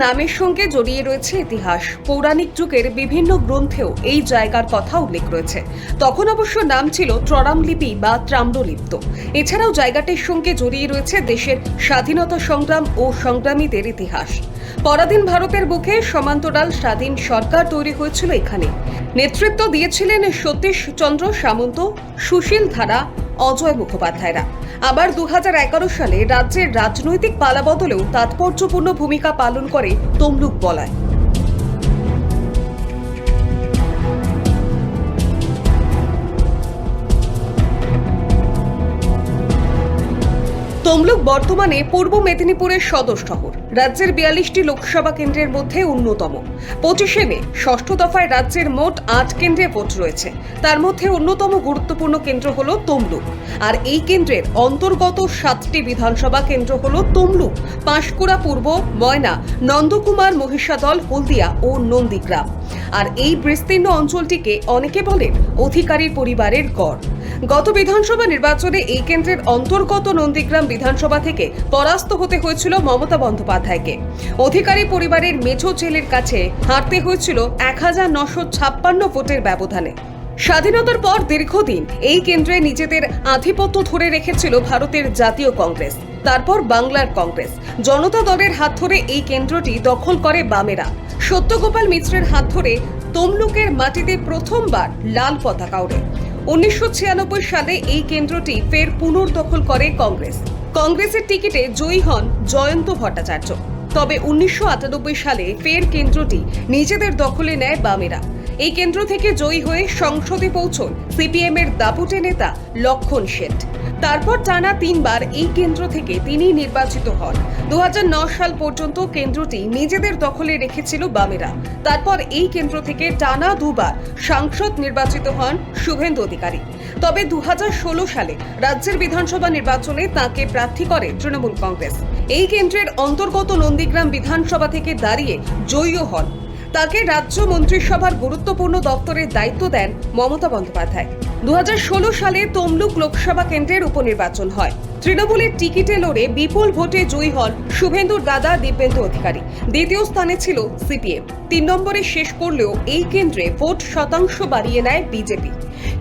নামের সঙ্গে জড়িয়ে রয়েছে ইতিহাস। পৌরাণিক যুগের বিভিন্ন গ্রন্থেও এই জায়গার কথা উল্লেখ রয়েছে। তখন অবশ্য নাম ছিল ত্ররামলিপি বা তাম্রলিপ্ত। এছাড়াও জায়গাটির সঙ্গে জড়িয়ে রয়েছে দেশের স্বাধীনতা সংগ্রাম ও সংগ্রামীদের ইতিহাস। পরাধীন ভারতের বুকে সমান্তরাল স্বাধীন সরকার তৈরি হয়েছিল এখানে। নেতৃত্ব দিয়েছিলেন সতীশ চন্দ্র সামন্ত, সুশীল ধারা, অজয় মুখোপাধ্যায়রা। আবার 2011 সালে রাজ্যের রাজনৈতিক পালাবদলেও তাৎপর্যপূর্ণ ভূমিকা পালন করে তমলুক বলয়। তমলুক বর্তমানে পূর্ব মেদিনীপুরের সদর শহর। রাজ্যের 42টি লোকসভা কেন্দ্রের মধ্যে অন্যতম। 25শে মে ষষ্ঠ দফায় রাজ্যের মোট 8 কেন্দ্রে ভোট রয়েছে। তার মধ্যে অন্যতম গুরুত্বপূর্ণ কেন্দ্র হল তমলুক। আর এই কেন্দ্রের অন্তর্গত 7টি বিধানসভা কেন্দ্র হল তমলুক, পাঁশকুড়া পূর্ব, ময়না, নন্দকুমার, মহিষাদল, হলদিয়া ও নন্দীগ্রাম। আর এই বিস্তীর্ণ অঞ্চলটিকে অনেকে বলেন অধিকারী পরিবারের গড়। গত বিধানসভা নির্বাচনে এই কেন্দ্রের অন্তর্গত নন্দীগ্রাম বিধানসভা থেকে পরাস্ত হতে হয়েছিল মমতা বন্দ্যোপাধ্যায়কে। অধিকারী পরিবারের মেছো ছেলের কাছে হারতে হয়েছিল 1956 ভোটের ব্যবধানে। স্বাধীনতার পর দীর্ঘদিন এই কেন্দ্রে নিজেদের আধিপত্য ধরে রেখেছিল ভারতের জাতীয় কংগ্রেস, তারপর বাংলার কংগ্রেস। জনতা দলের হাত ধরে এই কেন্দ্রটি দখল করে বামেরা। সত্যগোপাল মিত্রের হাত ধরে তমলুকের মাটিতে প্রথমবার লাল পতাকা ওড়ে। 1996 সালে এই কেন্দ্রটি ফের পুনর্দখল করে কংগ্রেস। কংগ্রেসের টিকিটে জয়ী হন জয়ন্ত ভট্টাচার্য। তবে 1998 সালে ফের কেন্দ্রটি নিজেদের দখলে নেয় বামেরা। এই কেন্দ্র থেকে জয়ী হয়ে সংসদে পৌঁছন সিপিএম এর দাপুটে নেতা লক্ষণ শেঠ। তারপর টানা 3 বার এই কেন্দ্র থেকে তিনি নির্বাচিত হন। 2009 সাল পর্যন্ত কেন্দ্রটি নিজেদের দখলে রেখেছিল বামেরা। তারপর এই কেন্দ্র থেকে টানা 2 বার সাংসদ নির্বাচিত হন শুভেন্দু অধিকারী। তবে 2016 সালে রাজ্যের বিধানসভা নির্বাচনে তাকে প্রার্থী করে তৃণমূল কংগ্রেস। এই কেন্দ্রের অন্তর্গত নন্দীগ্রাম বিধানসভা থেকে দাঁড়িয়ে জয়ীও হন। তাকে রাজ্য মন্ত্রিসভার গুরুত্বপূর্ণ দপ্তরের দায়িত্ব দেন মমতা বন্দ্যোপাধ্যায়। 2016 সালে তমলুক লোকসভা কেন্দ্রের উপনির্বাচন হয়। তৃণমূলের টিকিটে লড়ে বিপুল ভোটে জয়ী হন শুভেন্দুর দাদা দিব্যেন্দু অধিকারী। দ্বিতীয় স্থানে ছিল সিপিএম। 3 নম্বরে শেষ করলেও এই কেন্দ্রে ভোট শতাংশ বাড়িয়ে নেয় বিজেপি।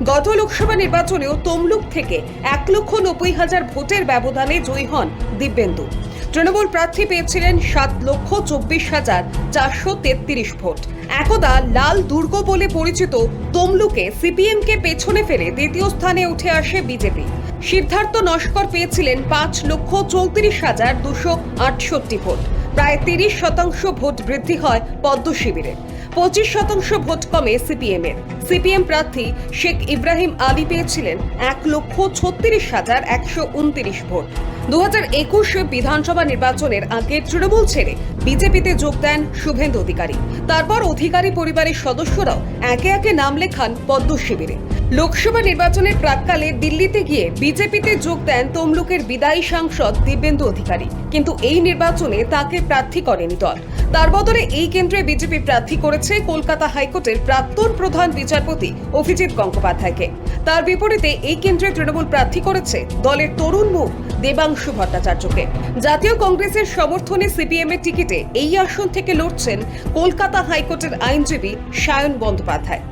গত লোকসভা নির্বাচনেও তমলুক থেকে 1,90,000 ভোটের ব্যবধানে জয়ী হন দিব্যেন্দু। তৃণমূল প্রার্থী পেয়েছিলেন 7,24,433 ভোট। একদা লাল দুর্গ বলে পরিচিত তমলুকে সিপিএমকে পেছনে ফেলে দ্বিতীয় স্থানে উঠে আসে বিজেপি। সিদ্ধার্থ নস্কর পেয়েছিলেন 5,34,268 ভোট। প্রায় 30% ভোট বৃদ্ধি হয় পদ্ম শিবিরের। 25% ভোট কমে সিপিএম এর। সিপিএম প্রার্থী শেখ ইব্রাহিম আলী পেয়েছিলেন 1,36,129 ভোট। 2021 বিধানসভা নির্বাচনের আগে তৃণমূল ছেড়ে বিজেপিতে যোগ দেন শুভেন্দু অধিকারী। তারপর অধিকারী পরিবারের সদস্যরাও একে একে নাম লেখান পদ্ম শিবিরে। লোকসভা নির্বাচনের প্রাক্কালে দিল্লিতে গিয়ে বিজেপিতে যোগ দেন তমলুকের বিদায়ী সাংসদ দিব্যেন্দু অধিকারী। কিন্তু এই নির্বাচনে তাকে প্রার্থী করেনি দল। তার বদলে এই কেন্দ্রে বিজেপি প্রার্থী করেছে কলকাতা হাইকোর্টের প্রাক্তন প্রধান বিচারপতি অভিজিৎ গঙ্গোপাধ্যায়কে। তার বিপরীতে এই কেন্দ্রে তৃণমূল প্রার্থী করেছে দলের তরুণ মুখ দেবাংশু ভট্টাচার্যকে। জাতীয় কংগ্রেসের সমর্থনে সিপিএম এর টিকিটে এই আসন থেকে লড়ছেন কলকাতা হাইকোর্টের আইনজীবী সায়ন বন্দ্যোপাধ্যায়।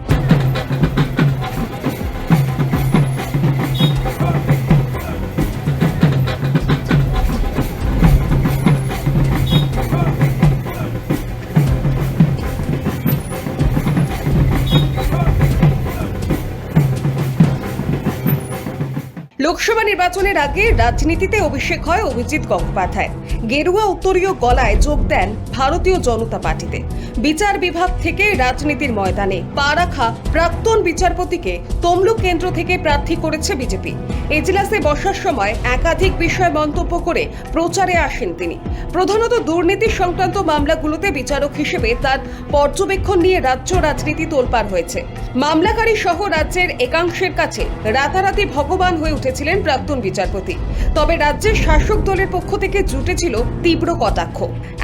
লোকসভা নির্বাচনের আগে রাজনীতিতে অভিষেক হয় অভিজিৎ গঙ্গোপাধ্যায়। গেরুয়া উত্তরীয় গলায় যোগ দেন ভারতীয় জনতা পার্টিতে। বিচার বিভাগ থেকে রাজনীতির ময়দানে পা রাখা প্রাক্তন বিচারপতিকে তমলুক কেন্দ্র থেকে প্রার্থী করেছে বিজেপি। এজলাসে বসার সময় একাধিক বিষয় মন্তব্য করে প্রচারে আসেন তিনি। প্রধানত দুর্নীতি সংক্রান্ত মামলাগুলোতে বিচারক হিসেবে তার পর্যবেক্ষণ নিয়ে রাজ্য রাজনীতি তোলপাড় হয়েছে। মামলাকারী সহ রাজ্যের একাংশের কাছে রাতারাতি ভগবান হয়ে উঠেছিলেন প্রাক্তন বিচারপতি। তবে রাজ্যের শাসক দলের পক্ষ থেকে জুটেছিল তীব্র কটাক্ষ।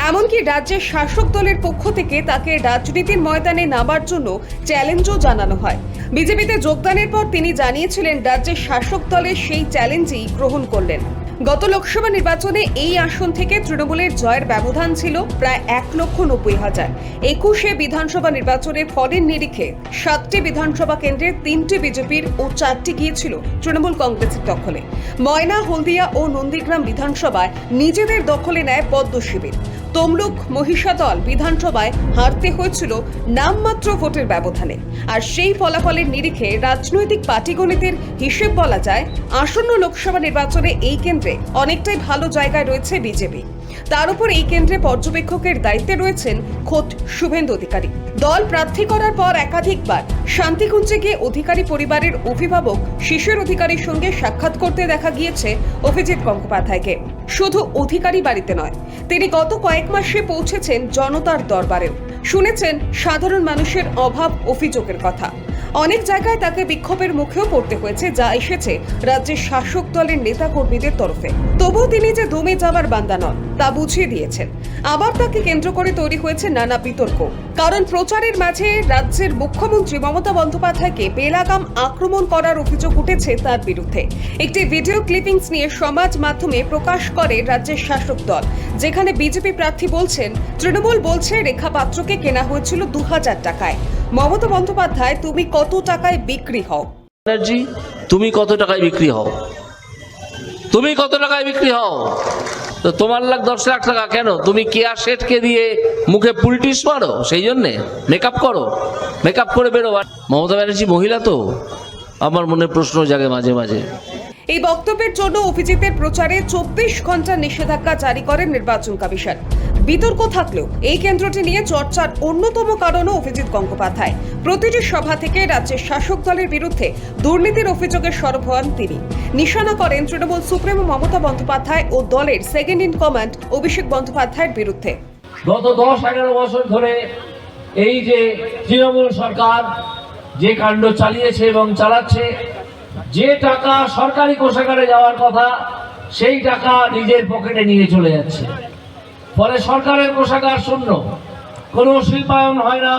এমনকি রাজ্যের শাসক দলের পক্ষ থেকে তাকে রাজনীতির ময়দানে নামার জন্য চ্যালেঞ্জও জানানো হয়। বিজেপিতে যোগদানের পর তিনি জানিয়েছিলেন রাজ্যের শাসক দলের সেই চ্যালেঞ্জই গ্রহণ করলেন। গত লোকসভা নির্বাচনে এই আসন থেকে তৃণমূলের জয়ের ব্যবধান ছিল প্রায় 1,90,000। 21শে বিধানসভা নির্বাচনের ফলের নিরিখে 7টি বিধানসভা কেন্দ্রের 3টি বিজেপির ও 4টি গিয়েছিল তৃণমূল কংগ্রেসের দখলে। ময়না, হলদিয়া ও নন্দীগ্রাম বিধানসভায় নিজেদের দখলে নেয় পদ্ম শিবির। তমলুক, মহিষাদল বিধানসভায় হারতে হয়েছিল নামমাত্র ভোটের ব্যবধানে। আর সেই ফলাফলের নিরিখে রাজনৈতিক পাটিগণিতের হিসেব বলা যায়, আসন্ন লোকসভা নির্বাচনে এই কেন্দ্রে অনেকটাই ভালো জায়গায় রয়েছে বিজেপি। তার উপর এই কেন্দ্রে পর্যবেক্ষকের দায়িত্বে রয়েছেন খোদ শুভেন্দু অধিকারী। দল প্রার্থী করার পর একাধিকবার শান্তিকুঞ্জে গিয়ে অধিকারী পরিবারের অভিভাবক শিশির অধিকারীর সঙ্গে সাক্ষাৎ করতে দেখা গিয়েছে অভিজিৎ গঙ্গোপাধ্যায়কে। শুধু অধিকারী বাড়িতে নয়, তিনি গত কয়েক মাসে পৌঁছেছেন জনতার দরবারেও। শুনেছেন সাধারণ মানুষের অভাব অভিযোগের কথা। অনেক জায়গায় তাকে বিক্ষোভের মুখেও পড়তে হয়েছে, যা এসেছে রাজ্যের শাসক দলের নেতাকর্মীদের তরফে। তবুও তিনি যে দমে যাবার বান্দা নন তা বুঝিয়ে দিয়েছেন। আবার তাকে কেন্দ্র করে তৈরি হয়েছে নানা বিতর্ক। কারণ প্রচারের মাঝে রাজ্যের মুখ্যমন্ত্রী মমতা বন্দ্যোপাধ্যায়কে বেলাগাম আক্রমণ করার অভিযোগ উঠেছে তার বিরুদ্ধে। একটি ভিডিও ক্লিপিংস নিয়ে সমাজ মাধ্যমে প্রকাশ করে রাজ্যের শাসক দল, যেখানে বিজেপি প্রার্থী বলছেন, তৃণমূল বলছে রেখা পাত্রকে কেনা হয়েছিল 2000 টাকায়। মমতা বন্দ্যোপাধ্যায়, তুমি কত টাকায় বিক্রি হও? ব্যানার্জি, তুমি কত টাকায় বিক্রি হও? তুমি কত টাকায় বিক্রি হও? তো তোমার 10 লাখ টাকা কেন? তুমি কেয়া শেঠকে দিয়ে মুখে পুলটিস মারো, সেই জন্যে মেকআপ করো, মেকআপ করে বেরো। মমতা ব্যানার্জি মহিলা তো, আমার মনে প্রশ্ন জাগে মাঝে মাঝে। এই বক্তব্যের জন্য অভিজিতের প্রচারে 24 ঘন্টার নিষেধাজ্ঞা জারি করেন নির্বাচন কমিশন। বিতর্ক থাকলেও এই কেন্দ্রটি নিয়ে চর্চার অন্যতম কারণও অভিজিৎ গঙ্গোপাধ্যায়। প্রতিটি সভা থেকে রাজ্যের শাসক দলের বিরুদ্ধে দুর্নীতির অভিযোগে সরব হন তিনি। নিশানা করেন তৃণমূল সুপ্রিমো মমতা বন্দ্যোপাধ্যায় ও দলের সেকেন্ড ইন কমান্ড অভিষেক বন্দ্যোপাধ্যায়ের বিরুদ্ধে। গত 10-11 বছর ধরে এই যে তৃণমূল সরকার যে কাণ্ড চালিয়েছে এবং চালাচ্ছে, যে টাকা সরকারি কোষাগারে যাওয়ার কথা সেই টাকা নিজের পকেটে নিয়ে চলে যাচ্ছে। ফলে সরকারের কোষাগার শূন্য, কোনো শিল্পায়ন হয় না,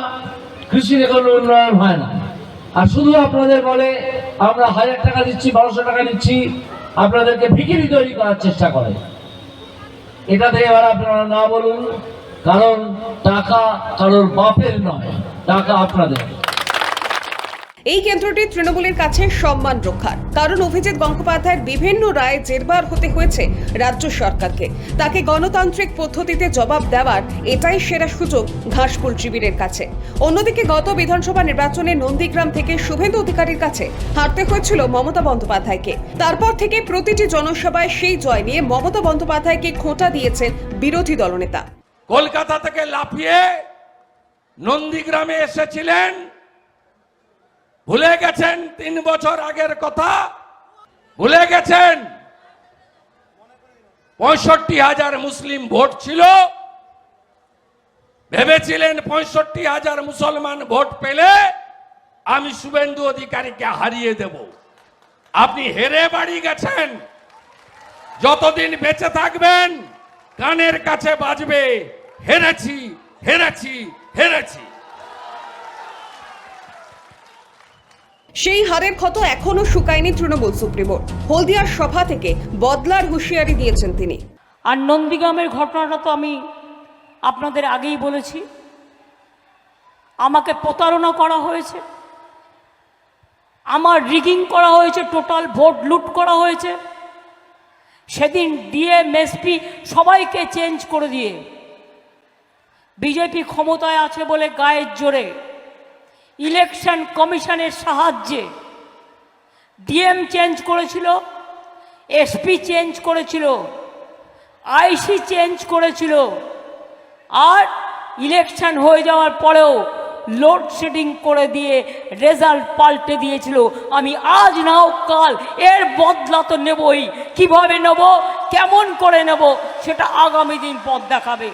কৃষিতে কোনো উন্নয়ন হয় না। আর শুধু আপনাদের বলে আমরা 1000 টাকা দিচ্ছি, 1200 টাকা দিচ্ছি, আপনাদেরকে ভিখিরি তৈরি করার চেষ্টা করে। এটাতে এবার আপনারা না বলুন, কারণ টাকা কারোর বাপের নয়, টাকা আপনাদের। এই কেন্দ্রটি তৃণমূলের কাছে সম্মান রক্ষার, কারণ অভিজিৎ গঙ্গোপাধ্যায়ের বিভিন্ন রায়ে জেরবার হতে হয়েছে রাজ্য সরকারকে। তাকে গণতান্ত্রিক পদ্ধতিতে জবাব দেওয়ার এটাই সেরা সুযোগ ঘাসফুল শিবিরের কাছে। অন্যদিকে গত বিধানসভা নির্বাচনে নন্দীগ্রাম থেকে শুভেন্দু অধিকারীর কাছে হারতে হয়েছিল মমতা বন্দ্যোপাধ্যায়কে। তারপর থেকে প্রতিটি জনসভায় সেই জয় নিয়ে মমতা বন্দ্যোপাধ্যায়কে খোঁটা দিয়েছেন বিরোধী দলনেতা। কলকাতা থেকে লাফিয়ে নন্দীগ্রামে এসেছিলেন, ভুলে গেছেন 3 বছর আগের কথা? ভুলে গেছেন? 65,000 মুসলিম ভোট ছিল, ভেবেছিলেন 65,000 মুসলমান ভোট পেলে আমি শুভেন্দু অধিকারীকে হারিয়ে দেব। আপনি হেরে বাড়ি গেছেন। যতদিন বেঁচে থাকবেন কানের কাছে বাজবে, হেরেছি, হেরেছি, হেরেছি। সেই হারের ক্ষত এখনো শুকায়নি তৃণমূল সুপ্রিমোর। হলদিয়ার সভা থেকে বদলার হুঁশিয়ারি দিয়েছেন তিনি। আর নন্দীগ্রামের ঘটনাটা তো আমি আপনাদের আগেই বলেছি, আমাকে প্রতারণা করা হয়েছে, আমার রিগিং করা হয়েছে, টোটাল ভোট লুট করা হয়েছে। সেদিন ডিএম, এসপি সবাইকে চেঞ্জ করে দিয়ে বিজেপি ক্ষমতায় আছে বলে গায়ের জোরে ইলেকশন কমিশনের সাহায্যে ডিএম চেঞ্জ করেছিল, এসপি চেঞ্জ করেছিল, আইসি চেঞ্জ করেছিল। আর ইলেকশন হয়ে যাওয়ার পরেও লোডশেডিং করে দিয়ে রেজাল্ট পাল্টে দিয়েছিল। আমি আজ নাও কাল এর বদলা তো নেবই। কিভাবে নেব, কেমন করে নেব, সেটা আগামী দিন পথ দেখাবে।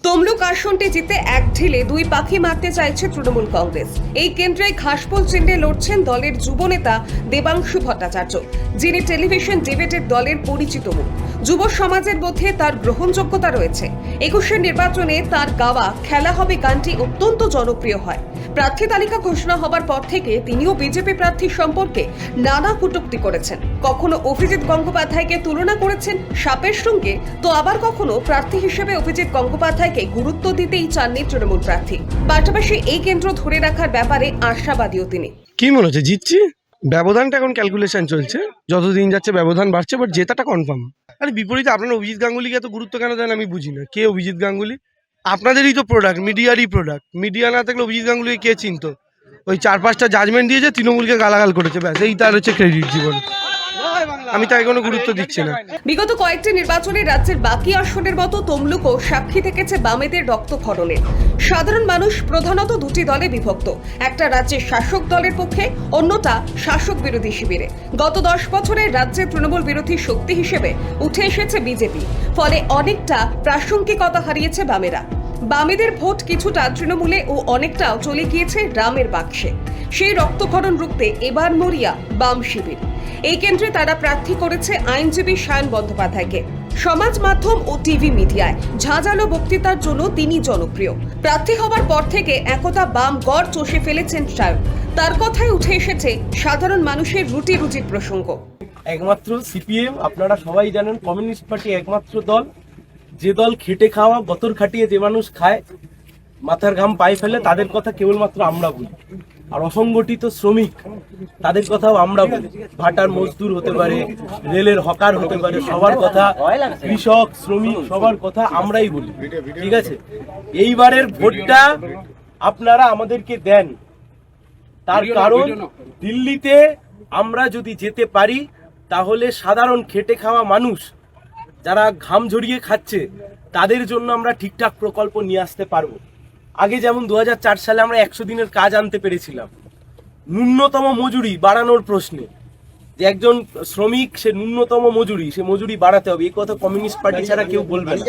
তমলুক আসনটি জিতে এক ঢিলে 2 পাখি মারতে চাইছে তৃণমূল কংগ্রেস। এই কেন্দ্রে ঘাসফুল চিহ্নে লড়ছেন দলের যুবনেতা দেবাংশু ভট্টাচার্য, যিনি টেলিভিশন ডিবেটের দলের পরিচিত মুখ। যুব সমাজের মধ্যে তার গ্রহণযোগ্যতা রয়েছে। 21-এর নির্বাচনে তার গাওয়া খেলা হবে গানটি অত্যন্ত জনপ্রিয় হয়। প্রার্থী তালিকা ঘোষণা হবার পর থেকে তিনিও বিজেপি প্রার্থী সম্পর্কে নানা কটূক্তি করেছেন। কখনো অভিজিৎ গঙ্গোপাধ্যায়কে তুলনা করেছেন সাপের সঙ্গে, তো আবার কখনো প্রার্থী হিসেবে অভিজিৎ গঙ্গোপাধ্যায়কে গুরুত্ব দিতেই চাননি তৃণমূল প্রার্থী। পাশাপাশি এই কেন্দ্র ধরে রাখার ব্যাপারে আশাবাদীও তিনি। কি মনে হচ্ছে জিতছি? ব্যবধানটা এখন ক্যালকুলেশন চলছে, যতদিন যাচ্ছে ব্যবধান বাড়ছে, বাট জেতাটা কনফার্ম। আরে বিপরীতে আপনারা অভিজিৎ গাঙ্গুলিকে এত গুরুত্ব কেন দেন আমি বুঝি না। কে অভিজিৎ গাঙ্গুলি? আপনাদেরই তো প্রোডাক্ট, মিডিয়ারই প্রোডাক্ট। মিডিয়া না থাকলে অভিজিৎ গাঙ্গুলিকে কে চিনতো? ওই 4-5টা জাজমেন্ট দিয়েছে, তৃণমূলকে গালাগাল করেছে, ব্যাস এই তার হচ্ছে ক্রেডিট জীবন। আমি তাই কোনো গুরুত্ব দিচ্ছি না। বিগত কয়েকটি নির্বাচনে রাজ্যের বাকি আসনের মতো তমলুকও সাক্ষী থেকেছে বামেদের রক্তক্ষরণের। সাধারণ মানুষ প্রধানত দুটি দলে বিভক্ত, একটা রাজ্যের শাসক দলের পক্ষে, অন্যটা শাসক বিরোধী শিবিরে। গত 10 বছরে রাজ্যে তৃণমূল বিরোধী শক্তি হিসেবে উঠে এসেছে বিজেপি, ফলে অনেকটা প্রাসঙ্গিকতা হারিয়েছে বামেরা। বামেদের ভোট কিছুটা তৃণমূলে ও অনেকটাও চলে গিয়েছে রামের বাক্সে। সেই রক্তক্ষরণ রুখতে এবার মরিয়া বাম শিবির। এই কেন্দ্রে তারা প্রার্থী করেছে আইনজীবী সায়ন বন্দ্যোপাধ্যায়কে। সমাজ মাধ্যম ও টিভি মিডিয়ায় ঝাঁঝালো বক্তৃতার জন্য তিনি জনপ্রিয়। প্রার্থী হবার পর থেকে একদা বাম গড় চষে ফেলেছেন সায়ন। তার কথায় উঠে এসেছে সাধারণ মানুষের রুটি রুজির প্রসঙ্গ। একমাত্র সিপিএম, আপনারা সবাই জানেন, কমিউনিস্ট পার্টি একমাত্র দল যে দল খেটে খাওয়া, বতর খাটিয়ে যে মানুষ খায়, মাথার ঘাম পায়ে ফেলে, তাদের কথা কেবলমাত্র আমরা বলি। আর অসংগঠিত শ্রমিক, তাদের কথাও আমরা বলি। ভাটার মজদুর হতে পারে, রেলের হকার হতে পারে, সবার কথা, কৃষক, শ্রমিক, সবার কথা আমরাই বলি। ঠিক আছে, এইবারের ভোটটা আপনারা আমাদেরকে দেন, তার কারণ দিল্লিতে আমরা যদি যেতে পারি তাহলে সাধারণ খেটে খাওয়া মানুষ যারা ঘাম ঝরিয়ে খাচ্ছে তাদের জন্য আমরা ঠিকঠাক প্রকল্প নিয়ে আসতে পারবো। আগে যেমন 2004 সালে আমরা 100 দিনের কাজ আনতে পেরেছিলাম। ন্যূনতম মজুরি বাড়ানোর প্রশ্নে যে একজন শ্রমিক সে ন্যূনতম মজুরি, সে মজুরি বাড়াতে হবে, এই কথা কমিউনিস্ট পার্টি ছাড়া কেউ বলবে না,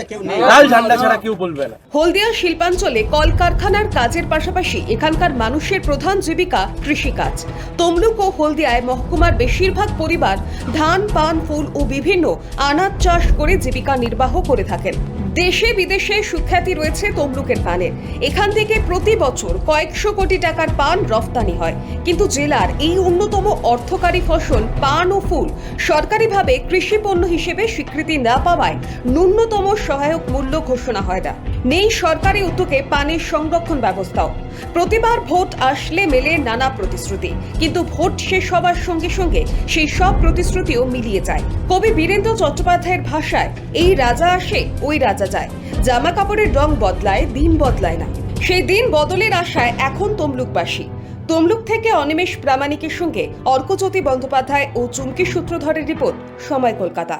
লাল ঝান্ডা ছাড়া কেউ বলবে না। হলদিয়া শিল্পাঞ্চলে কলকারখানার কাজের পাশাপাশি এখানকার মানুষের প্রধান জীবিকা কৃষিকাজ। তমলুক ও হলদিয়ায় মহকুমার বেশিরভাগ পরিবার ধান, পান, ফুল ও বিভিন্ন আনাজ চাষ করে জীবিকা নির্বাহ করে থাকেন। দেশে বিদেশে সুখ্যাতি রয়েছে তমলুকের পানের। এখান থেকে প্রতি বছর কয়েকশো কোটি টাকার পান রফতানি হয়, কিন্তু জেলার এই অন্যতম অর্থকারী ফসল পান ও ফুল সরকারিভাবে কৃষি পণ্য হিসেবে স্বীকৃতি না পাওয়ায় ন্যূনতম সহায়ক মূল্য ঘোষণা হয় না। নেই সরকারি উদ্যোগে পানের সংরক্ষণ ব্যবস্থাও। প্রতিবার ভোট আসলে মেলে নানা প্রতিশ্রুতি, কিন্তু ভোট শেষ হবার সঙ্গে সঙ্গে সেই সব প্রতিশ্রুতিও মিলিয়ে যায়। কবি বীরেন্দ্র চট্টোপাধ্যায়ের ভাষায়, এই রাজা আসে ওই রাজা যায়, জামা কাপড়ের রং বদলায়, দিন বদলায় না। সেই দিন বদলের আশায় এখন তমলুকবাসী। তমলুক থেকে অনিমেষ প্রামাণিকের সঙ্গে অর্কজ্যোতি বন্দ্যোপাধ্যায় ও চুমকি সূত্রধরের রিপোর্ট, সময় কলকাতা।